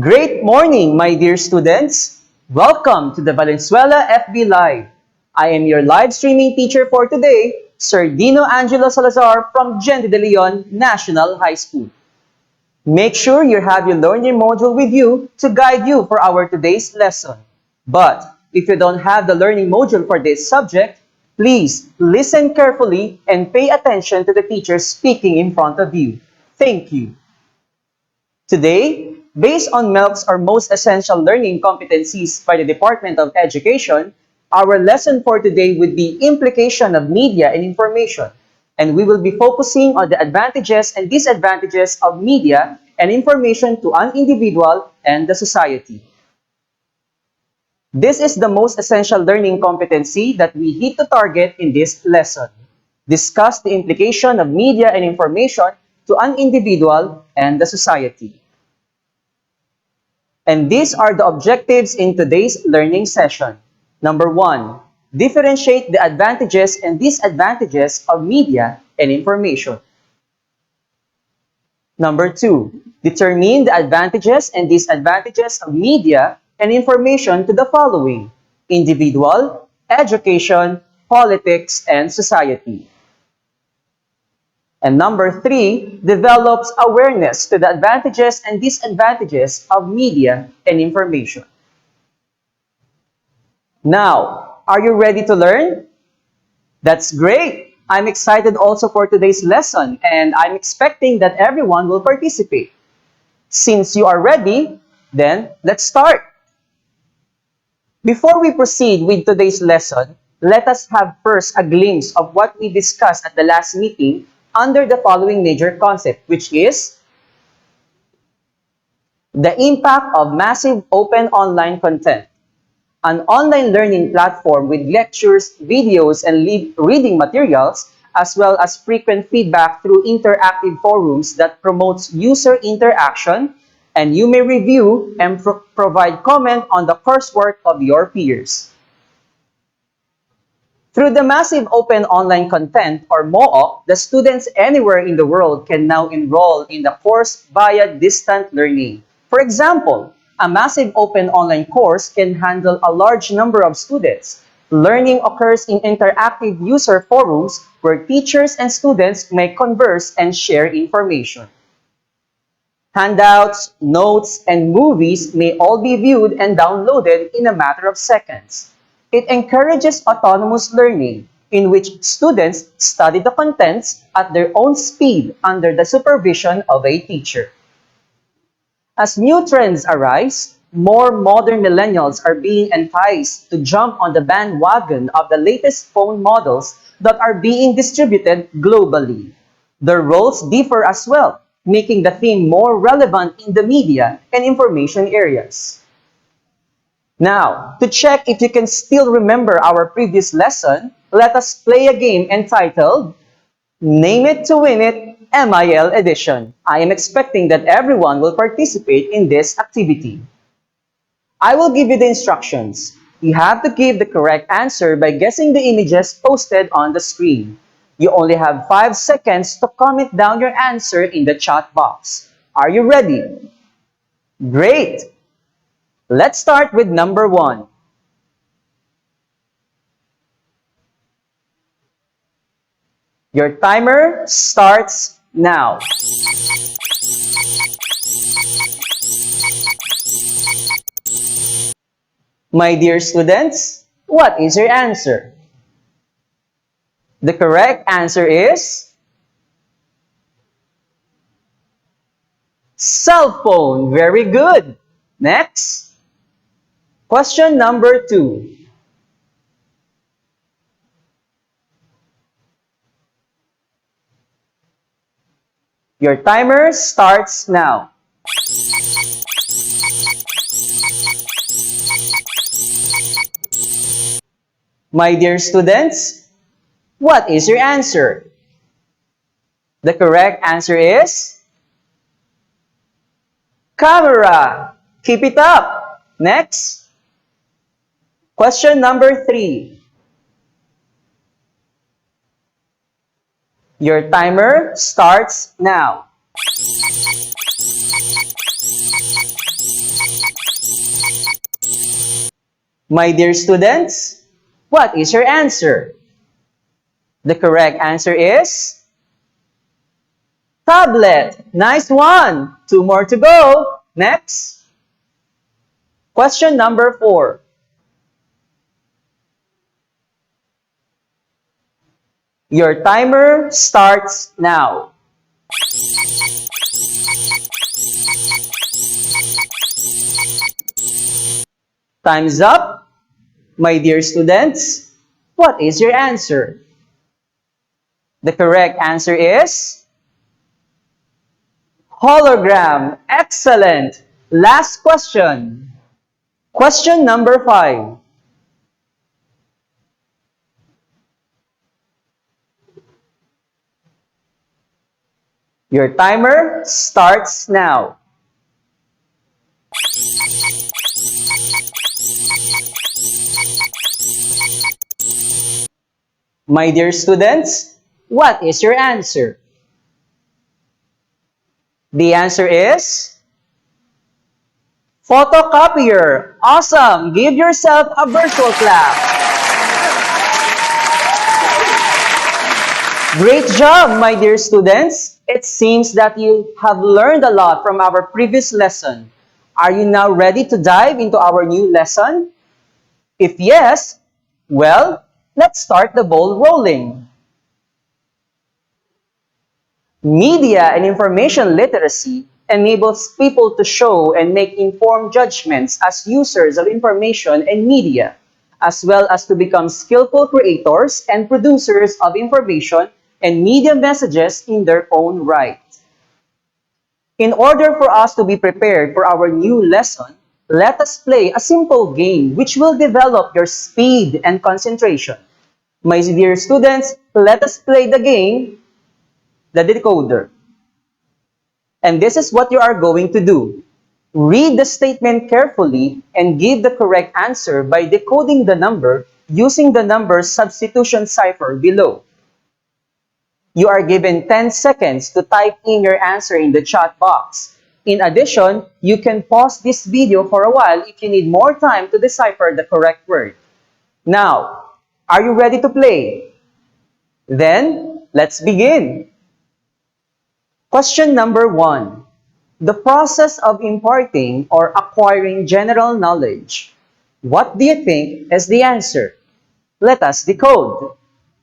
Great morning, my dear students! Welcome to the Valenzuela FB Live. I am your live streaming teacher for today, Sir Dino Angelo Salazar from Gente de Leon National High School. Make sure you have your learning module with you to guide you for our today's lesson. But if you don't have the learning module for this subject, please listen carefully and pay attention to the teacher speaking in front of you. Thank you. Today, based on MELC's or most essential learning competencies by the Department of Education, our lesson for today would be Implication of Media and Information, and we will be focusing on the advantages and disadvantages of media and information to an individual and the society. This is the most essential learning competency that we hit to target in this lesson. Discuss the implication of media and information to an individual and the society. And these are the objectives in today's learning session. Number 1, differentiate the advantages and disadvantages of media and information. Number 2, determine the advantages and disadvantages of media and information to the following: individual, education, politics, and society. And number 3, develops awareness to the advantages and disadvantages of media and information. Now, are you ready to learn? That's great! I'm excited also for today's lesson, and I'm expecting that everyone will participate. Since you are ready, then let's start! Before we proceed with today's lesson, let us have first a glimpse of what we discussed at the last meeting under the following major concept, which is the impact of massive open online content. An online learning platform with lectures, videos, and reading materials, as well as frequent feedback through interactive forums that promotes user interaction, and you may review and provide comment on the coursework of your peers. Through the massive open online content, or MOOC, the students anywhere in the world can now enroll in the course via distant learning. For example, a massive open online course can handle a large number of students. Learning occurs in interactive user forums where teachers and students may converse and share information. Handouts, notes, and movies may all be viewed and downloaded in a matter of seconds. It encourages autonomous learning, in which students study the contents at their own speed under the supervision of a teacher. As new trends arise, more modern millennials are being enticed to jump on the bandwagon of the latest phone models that are being distributed globally. Their roles differ as well, making the theme more relevant in the media and information areas. Now, to check if you can still remember our previous lesson, let us play a game entitled Name It to Win It MIL Edition. I am expecting that everyone will participate in this activity. I will give you the instructions. You have to give the correct answer by guessing the images posted on the screen. You only have 5 seconds to comment down your answer in the chat box. Are you ready? Great! Let's start with number 1. Your timer starts now. My dear students, what is your answer? The correct answer is cell phone. Very good. Next. Question number 2. Your timer starts now. My dear students, what is your answer? The correct answer is camera. Keep it up. Next. Question number 3. Your timer starts now. My dear students, what is your answer? The correct answer is tablet. Nice one. 2 more to go. Next. Question number 4. Your timer starts now. Time's up. My dear students, what is your answer? The correct answer is hologram. Excellent. Last question. Question number 5. Your timer starts now. My dear students, what is your answer? The answer is photocopier. Awesome! Give yourself a virtual clap. Great job, my dear students. It seems that you have learned a lot from our previous lesson. Are you now ready to dive into our new lesson? If yes, well, let's start the ball rolling. Media and information literacy enables people to show and make informed judgments as users of information and media, as well as to become skillful creators and producers of information and media messages in their own right. In order for us to be prepared for our new lesson, let us play a simple game which will develop your speed and concentration. My dear students, let us play the game, the decoder. And this is what you are going to do. Read the statement carefully and give the correct answer by decoding the number using the number substitution cipher below. You are given 10 seconds to type in your answer in the chat box. In addition, you can pause this video for a while if you need more time to decipher the correct word. Now, are you ready to play? Then, let's begin. Question number 1. The process of imparting or acquiring general knowledge. What do you think is the answer? Let us decode.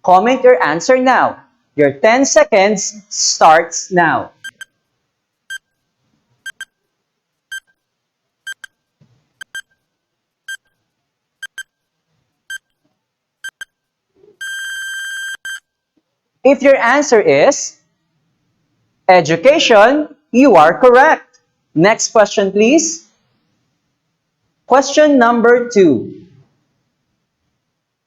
Comment your answer now. Your 10 seconds starts now. If your answer is education, you are correct. Next question, please. Question number 2.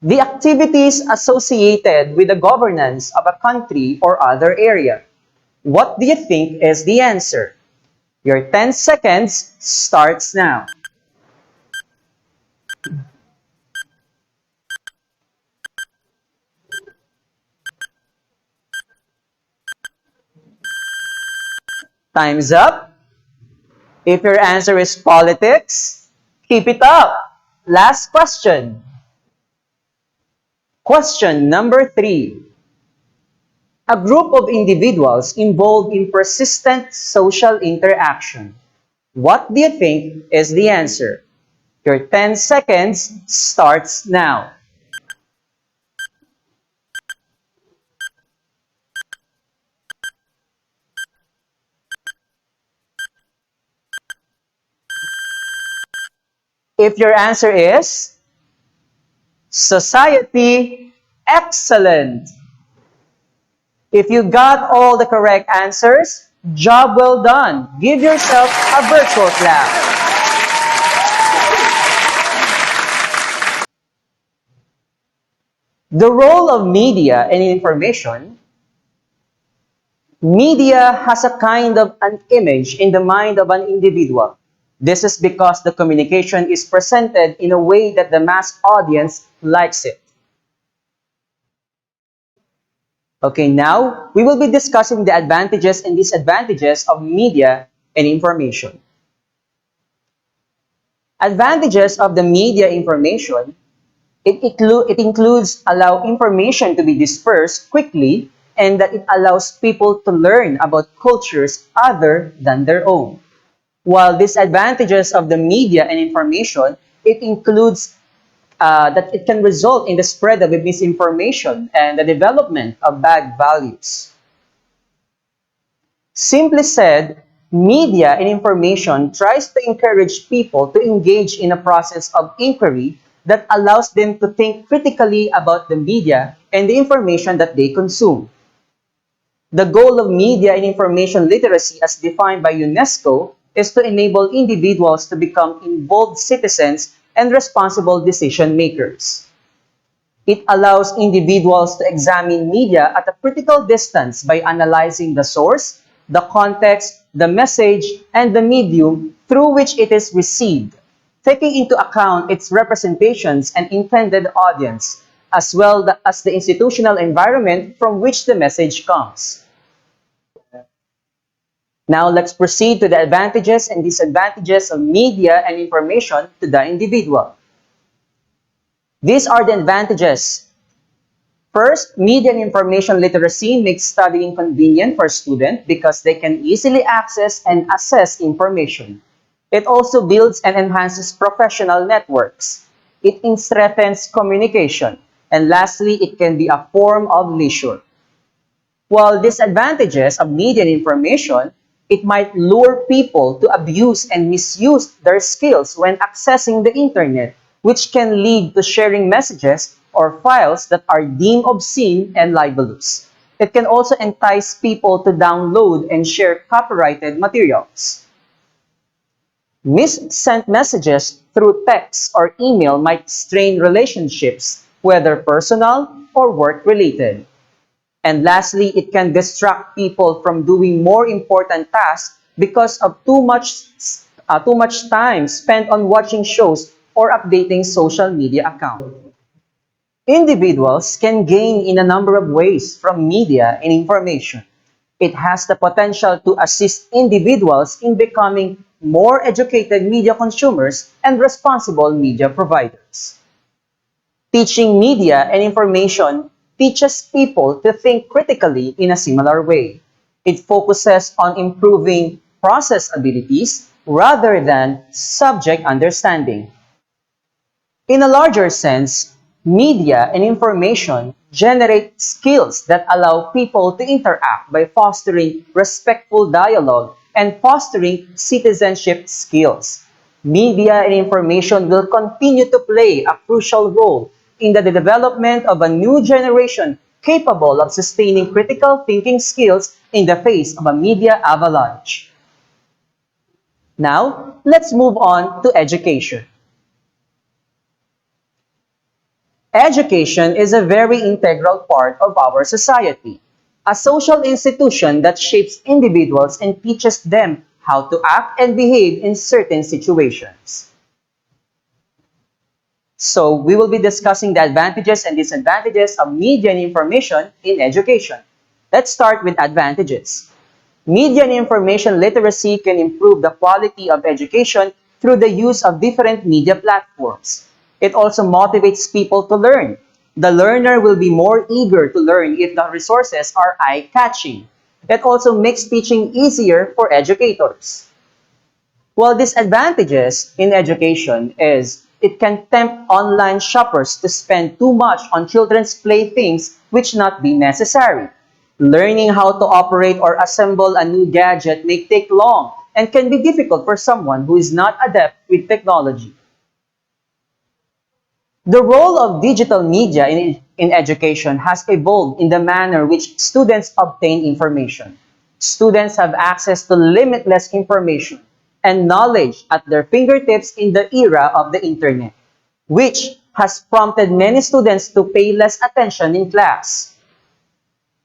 The activities associated with the governance of a country or other area. What do you think is the answer? Your 10 seconds starts now. Time's up. If your answer is politics, keep it up. Last question. Question number 3. A group of individuals involved in persistent social interaction. What do you think is the answer? Your 10 seconds starts now. If your answer is society, excellent. If you got all the correct answers, job well done. Give yourself a virtual clap. The role of media and information. Media has a kind of an image in the mind of an individual. This is because the communication is presented in a way that the mass audience likes it. Okay, now we will be discussing the advantages and disadvantages of media and information. Advantages of the media information, it includes allow information to be dispersed quickly and that it allows people to learn about cultures other than their own. While disadvantages of the media and information, it includes that it can result in the spread of misinformation and the development of bad values. Simply said, media and information tries to encourage people to engage in a process of inquiry that allows them to think critically about the media and the information that they consume. The goal of media and information literacy as defined by UNESCO is to enable individuals to become involved citizens and responsible decision makers. It allows individuals to examine media at a critical distance by analyzing the source, the context, the message, and the medium through which it is received, taking into account its representations and intended audience, as well as the institutional environment from which the message comes. Now let's proceed to the advantages and disadvantages of media and information to the individual. These are the advantages. First, media and information literacy makes studying convenient for students because they can easily access and assess information. It also builds and enhances professional networks. It strengthens communication. And lastly, it can be a form of leisure. While disadvantages of media and information, it might lure people to abuse and misuse their skills when accessing the internet, which can lead to sharing messages or files that are deemed obscene and libelous. It can also entice people to download and share copyrighted materials. Missent messages through text or email might strain relationships, whether personal or work-related. And lastly, it can distract people from doing more important tasks because of too much time spent on watching shows or updating social media accounts. Individuals can gain in a number of ways from media and information. It has the potential to assist individuals in becoming more educated media consumers and responsible media providers. Teaching media and information teaches people to think critically in a similar way. It focuses on improving process abilities rather than subject understanding. In a larger sense, media and information generate skills that allow people to interact by fostering respectful dialogue and fostering citizenship skills. Media and information will continue to play a crucial role in the development of a new generation capable of sustaining critical thinking skills in the face of a media avalanche. Now, let's move on to education. Education is a very integral part of our society, a social institution that shapes individuals and teaches them how to act and behave in certain situations. So, we will be discussing the advantages and disadvantages of media and information in education. Let's start with advantages. Media and information literacy can improve the quality of education through the use of different media platforms. It also motivates people to learn. The learner will be more eager to learn if the resources are eye-catching. It also makes teaching easier for educators. While disadvantages in education is it can tempt online shoppers to spend too much on children's playthings which not be necessary. Learning how to operate or assemble a new gadget may take long and can be difficult for someone who is not adept with technology. The role of digital media in education has evolved in the manner which students obtain information. Students have access to limitless information and knowledge at their fingertips in the era of the internet, which has prompted many students to pay less attention in class.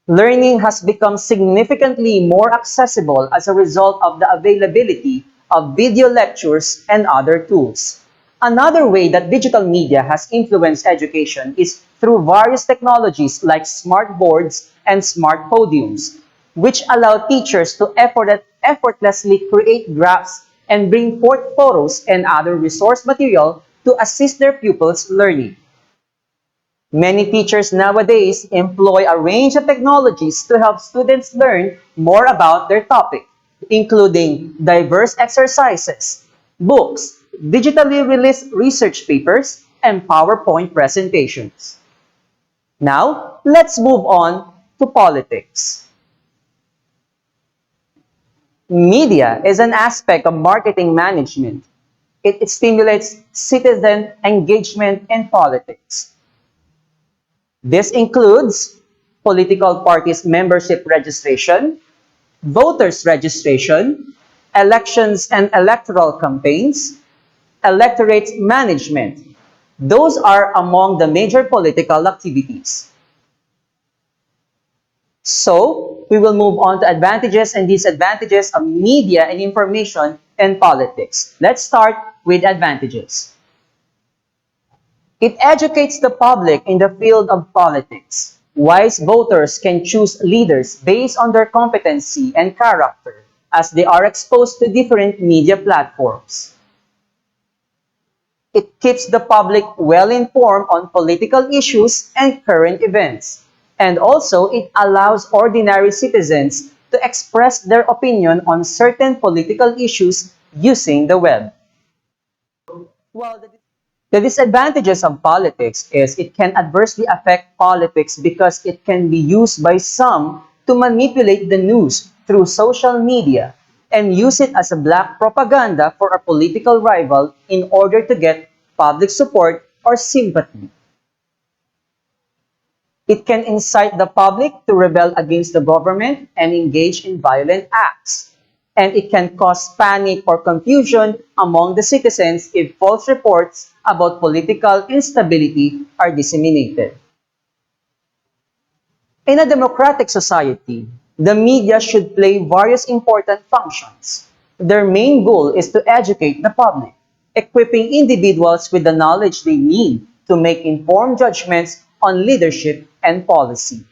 Learning has become significantly more accessible as a result of the availability of video lectures and other tools. Another way that digital media has influenced education is through various technologies like smart boards and smart podiums, which allow teachers to effortlessly create graphs, and bring forth photos and other resource material to assist their pupils' learning. Many teachers nowadays employ a range of technologies to help students learn more about their topic, including diverse exercises, books, digitally released research papers, and PowerPoint presentations. Now, let's move on to politics. Media is an aspect of marketing management. It stimulates citizen engagement in politics. This includes political parties membership registration, voters registration, elections and electoral campaigns, electorate management. Those are among the major political activities. So, we will move on to advantages and disadvantages of media and information in politics. Let's start with advantages. It educates the public in the field of politics. Wise voters can choose leaders based on their competency and character as they are exposed to different media platforms. It keeps the public well informed on political issues and current events. And also, it allows ordinary citizens to express their opinion on certain political issues using the web. Well, the disadvantages of politics is it can adversely affect politics because it can be used by some to manipulate the news through social media and use it as a black propaganda for a political rival in order to get public support or sympathy. It can incite the public to rebel against the government and engage in violent acts. And it can cause panic or confusion among the citizens if false reports about political instability are disseminated. In a democratic society, the media should play various important functions. Their main goal is to educate the public, equipping individuals with the knowledge they need to make informed judgments on leadership and policy.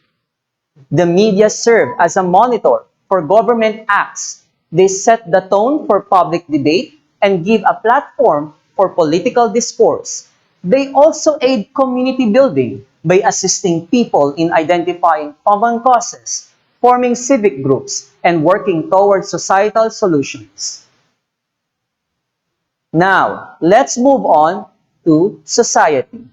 The media serve as a monitor for government acts. They set the tone for public debate and give a platform for political discourse. They also aid community building by assisting people in identifying common causes, forming civic groups, and working towards societal solutions. Now, let's move on to society.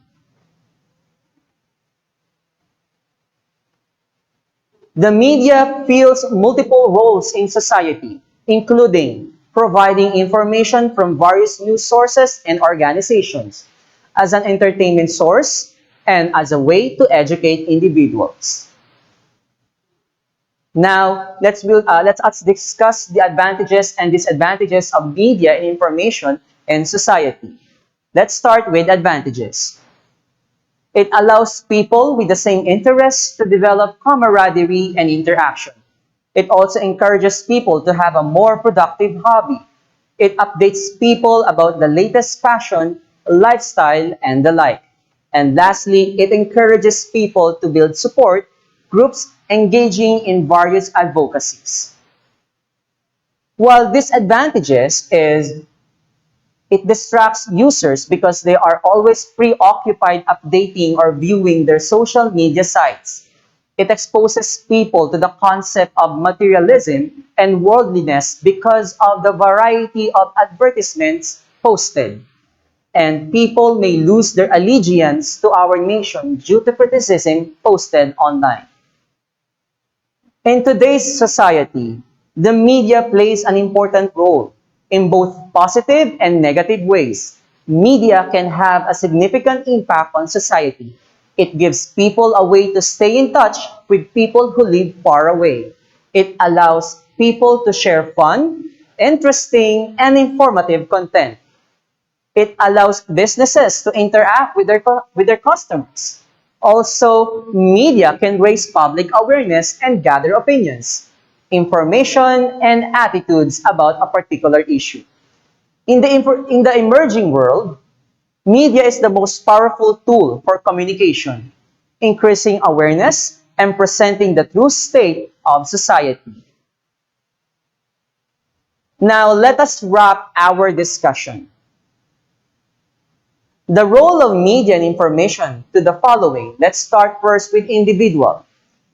The media fills multiple roles in society, including providing information from various news sources and organizations, as an entertainment source, and as a way to educate individuals. Now, let us discuss the advantages and disadvantages of media and information in society. Let's start with advantages. It allows people with the same interests to develop camaraderie and interaction. It also encourages people to have a more productive hobby. It updates people about the latest fashion, lifestyle, and the like. And lastly, it encourages people to build support groups engaging in various advocacies. While disadvantages is it distracts users because they are always preoccupied updating or viewing their social media sites. It exposes people to the concept of materialism and worldliness because of the variety of advertisements posted. And people may lose their allegiance to our nation due to criticism posted online. In today's society, the media plays an important role in both positive and negative ways. Media can have a significant impact on society. It gives people a way to stay in touch with people who live far away. It allows people to share fun, interesting, and informative content. It allows businesses to interact with their customers. Also, media can raise public awareness and gather opinions, information, and attitudes about a particular issue. In the emerging world, media is the most powerful tool for communication, increasing awareness and presenting the true state of society. Now, let us wrap our discussion. The role of media and information to the following. Let's start first with individual.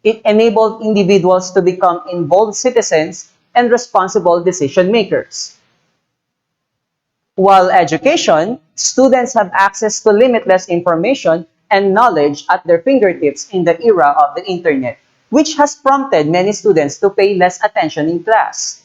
It enabled individuals to become involved citizens and responsible decision makers. While education, students have access to limitless information and knowledge at their fingertips in the era of the internet, which has prompted many students to pay less attention in class.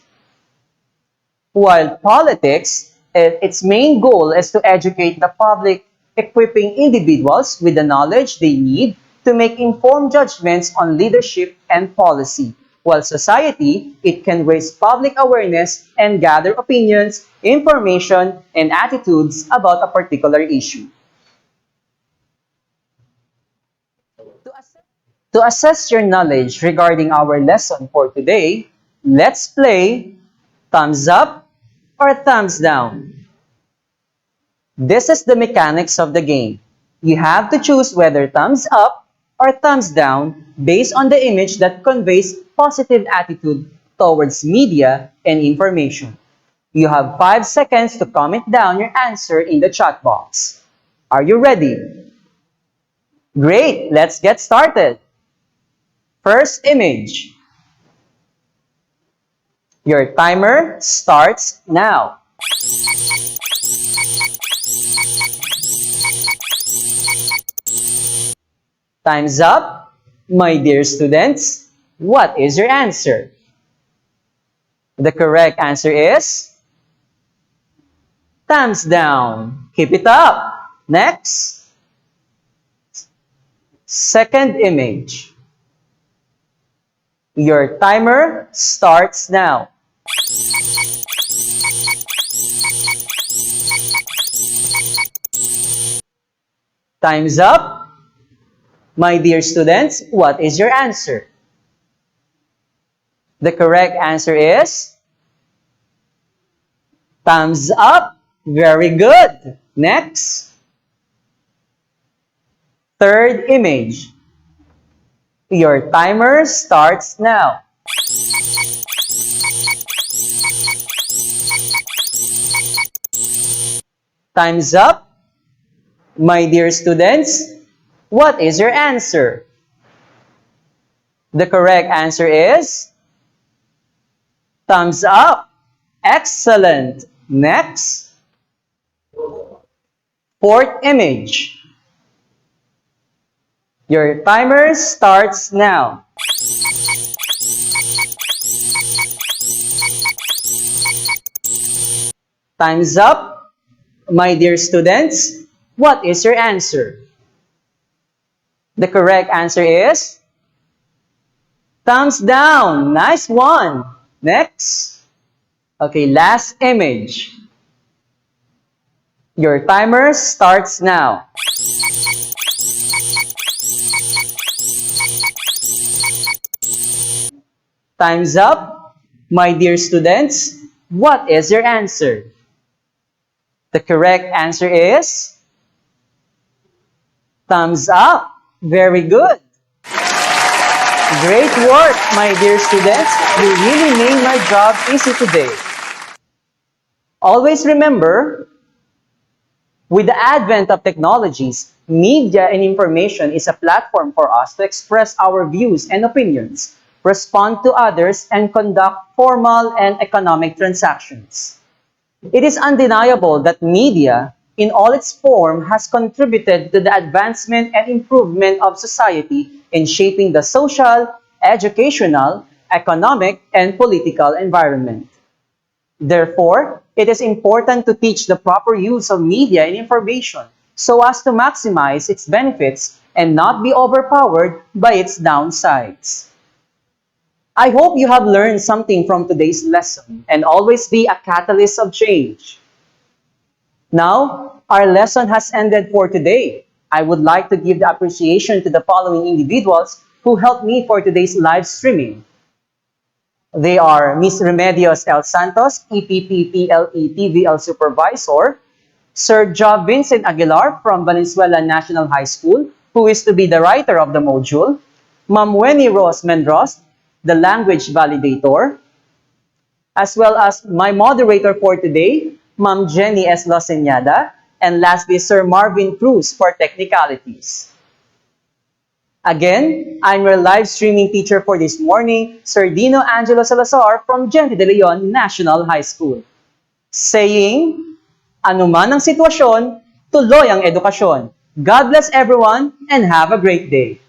While politics, its main goal is to educate the public, equipping individuals with the knowledge they need to make informed judgments on leadership and policy. While society, it can raise public awareness and gather opinions, information, and attitudes about a particular issue. To assess your knowledge regarding our lesson for today, let's play thumbs up or thumbs down. This is the mechanics of the game. You have to choose whether thumbs up or thumbs down based on the image that conveys positive attitude towards media and information. You have 5 seconds to comment down your answer in the chat box. Are you ready? Great, let's get started. First image. Your timer starts now. Time's up. My dear students, what is your answer? The correct answer is thumbs down. Keep it up. Next. Second image. Your timer starts now. Time's up. My dear students, what is your answer? The correct answer is thumbs up. Very good. Next. Third image. Your timer starts now. Time's up. My dear students, what is your answer? The correct answer is thumbs up. Excellent. Next. Fourth image. Your timer starts now. Time's up. My dear students, what is your answer? The correct answer is thumbs down. Nice one. Next. Okay, last image. Your timer starts now. Time's up. My dear students, what is your answer? The correct answer is thumbs up. Very good. Great work, my dear students. You really made my job easy today. Always remember, with the advent of technologies, media and information is a platform for us to express our views and opinions, respond to others, and conduct formal and economic transactions. It is undeniable that media, in all its form, has contributed to the advancement and improvement of society in shaping the social, educational, economic, and political environment. Therefore, it is important to teach the proper use of media and information so as to maximize its benefits and not be overpowered by its downsides. I hope you have learned something from today's lesson and always be a catalyst of change. Now, our lesson has ended for today. I would like to give the appreciation to the following individuals who helped me for today's live streaming. They are Ms. Remedios L. Santos, EPPPLE TVL Supervisor, Sir Job Vincent Aguilar from Valenzuela National High School, who is to be the writer of the module, Ma'am Wenny Rose Mendros, the language validator, as well as my moderator for today, Ma'am Jenny S. Loseñada, and lastly, Sir Marvin Cruz for technicalities. Again, I'm your live streaming teacher for this morning, Sir Dino Angelo Salazar from Gente de Leon National High School. Saying, anuman ang sitwasyon, tuloy ang edukasyon. God bless everyone and have a great day.